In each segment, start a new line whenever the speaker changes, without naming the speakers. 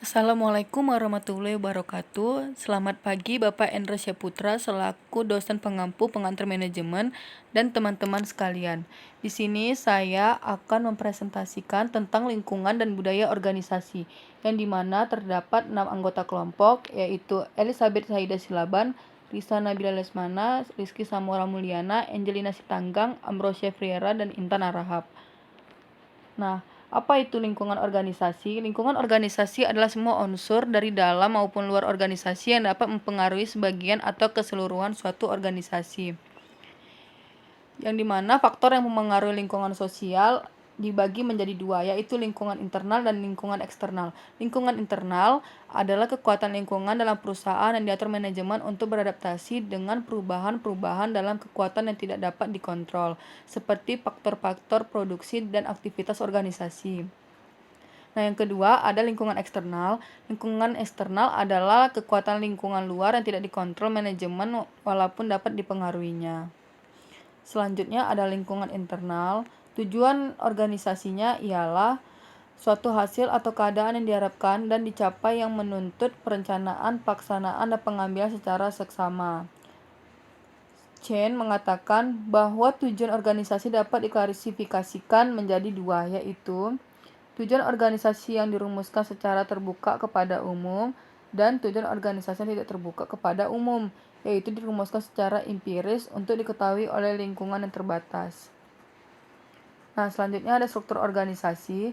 Assalamualaikum warahmatullahi wabarakatuh. Selamat pagi Bapak Endra Syaputra selaku dosen pengampu pengantar manajemen dan teman-teman sekalian. Di sini saya akan mempresentasikan tentang lingkungan dan budaya organisasi, yang dimana terdapat 6 anggota kelompok, yaitu Elizabeth Saida Silaban, Risa Nabila Lesmana, Rizky Samora Mulyana, Angelina Sitanggang, Ambrosia Friera, dan Intan Arahap. Nah, apa itu lingkungan organisasi? Lingkungan organisasi adalah semua unsur dari dalam maupun luar organisasi yang dapat mempengaruhi sebagian atau keseluruhan suatu organisasi. Yang dimana faktor yang mempengaruhi lingkungan sosial dibagi menjadi dua, yaitu lingkungan internal dan lingkungan eksternal. Lingkungan internal adalah kekuatan lingkungan dalam perusahaan yang diatur manajemen untuk beradaptasi dengan perubahan-perubahan dalam kekuatan yang tidak dapat dikontrol, seperti faktor-faktor produksi dan aktivitas organisasi. Nah, yang kedua ada lingkungan eksternal. Lingkungan eksternal adalah kekuatan lingkungan luar yang tidak dikontrol manajemen walaupun dapat dipengaruhinya. Selanjutnya ada lingkungan internal. Tujuan organisasinya ialah suatu hasil atau keadaan yang diharapkan dan dicapai yang menuntut perencanaan, pelaksanaan, dan pengambilan secara seksama. Chen mengatakan bahwa tujuan organisasi dapat diklasifikasikan menjadi dua, yaitu tujuan organisasi yang dirumuskan secara terbuka kepada umum dan tujuan organisasi yang tidak terbuka kepada umum, yaitu dirumuskan secara empiris untuk diketahui oleh lingkungan yang terbatas. Nah, selanjutnya ada struktur organisasi.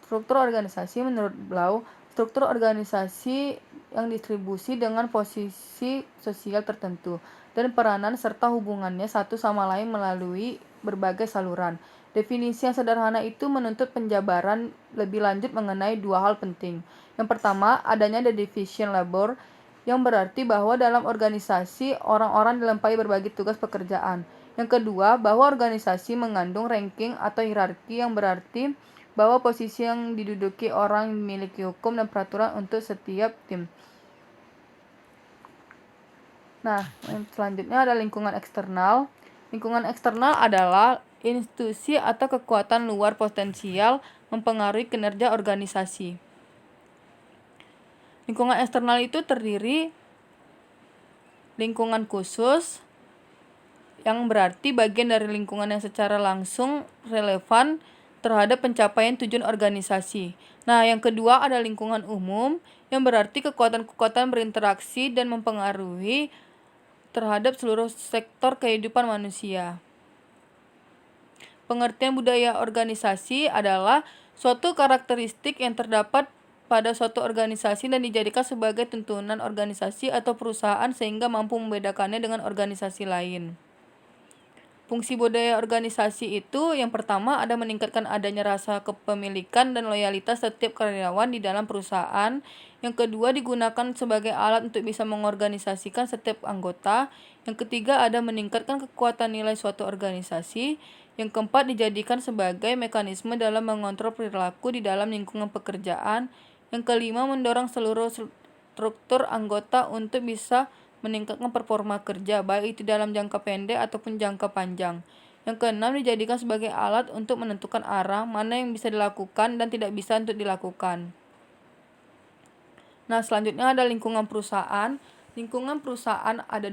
Struktur organisasi menurut Blau, struktur organisasi yang distribusi dengan posisi sosial tertentu dan peranan serta hubungannya satu sama lain melalui berbagai saluran. Definisi yang sederhana itu menuntut penjabaran lebih lanjut mengenai dua hal penting. Yang pertama, adanya the division labor, yang berarti bahwa dalam organisasi orang-orang dilempari berbagai tugas pekerjaan. Yang kedua, bahwa organisasi mengandung ranking atau hierarki, yang berarti bahwa posisi yang diduduki orang memiliki hukum dan peraturan untuk setiap tim. Nah, selanjutnya ada lingkungan eksternal. Lingkungan eksternal adalah institusi atau kekuatan luar potensial mempengaruhi kinerja organisasi. Lingkungan eksternal itu terdiri lingkungan khusus, yang berarti bagian dari lingkungan yang secara langsung relevan terhadap pencapaian tujuan organisasi. Nah, yang kedua ada lingkungan umum, yang berarti kekuatan-kekuatan berinteraksi dan mempengaruhi terhadap seluruh sektor kehidupan manusia. Pengertian budaya organisasi adalah suatu karakteristik yang terdapat pada suatu organisasi dan dijadikan sebagai tuntunan organisasi atau perusahaan sehingga mampu membedakannya dengan organisasi lain. Fungsi budaya organisasi itu yang pertama ada meningkatkan adanya rasa kepemilikan dan loyalitas setiap karyawan di dalam perusahaan. Yang kedua digunakan sebagai alat untuk bisa mengorganisasikan setiap anggota. Yang ketiga ada meningkatkan kekuatan nilai suatu organisasi. Yang keempat dijadikan sebagai mekanisme dalam mengontrol perilaku di dalam lingkungan pekerjaan. Yang kelima mendorong seluruh struktur anggota untuk bisa meningkatkan performa kerja, baik itu dalam jangka pendek ataupun jangka panjang. Yang keenam dijadikan sebagai alat untuk menentukan arah mana yang bisa dilakukan dan tidak bisa untuk dilakukan. Nah, selanjutnya ada lingkungan perusahaan. Lingkungan perusahaan ada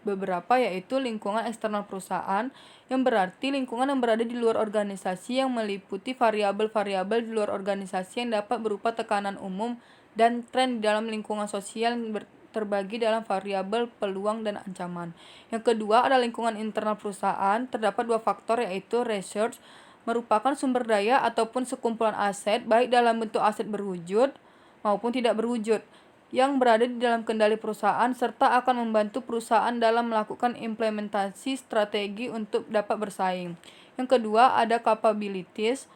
beberapa, yaitu lingkungan eksternal perusahaan, yang berarti lingkungan yang berada di luar organisasi yang meliputi variabel-variabel di luar organisasi yang dapat berupa tekanan umum dan tren di dalam lingkungan sosial yang terbagi dalam variabel peluang dan ancaman. Yang kedua ada lingkungan internal perusahaan. Terdapat dua faktor, yaitu research, merupakan sumber daya ataupun sekumpulan aset baik dalam bentuk aset berwujud maupun tidak berwujud yang berada di dalam kendali perusahaan serta akan membantu perusahaan dalam melakukan implementasi strategi untuk dapat bersaing. Yang kedua ada capabilities,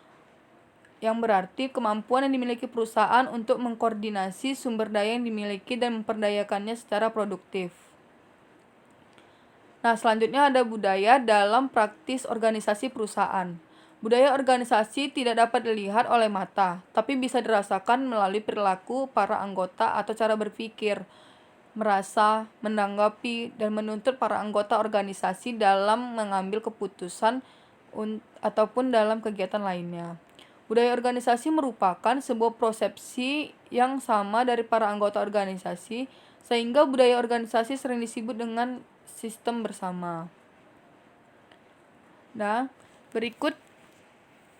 yang berarti kemampuan yang dimiliki perusahaan untuk mengkoordinasi sumber daya yang dimiliki dan memperdayakannya secara produktif. Nah, selanjutnya ada budaya dalam praktis organisasi perusahaan. Budaya organisasi tidak dapat dilihat oleh mata, tapi bisa dirasakan melalui perilaku para anggota atau cara berpikir, merasa, menanggapi, dan menuntut para anggota organisasi dalam mengambil keputusan ataupun dalam kegiatan lainnya. Budaya organisasi merupakan sebuah persepsi yang sama dari para anggota organisasi, sehingga budaya organisasi sering disebut dengan sistem bersama. Nah, berikut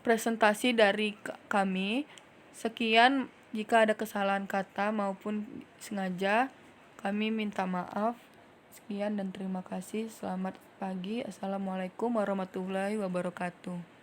presentasi dari kami. Sekian, jika ada kesalahan kata maupun sengaja, kami minta maaf. Sekian dan terima kasih. Selamat pagi. Assalamualaikum warahmatullahi wabarakatuh.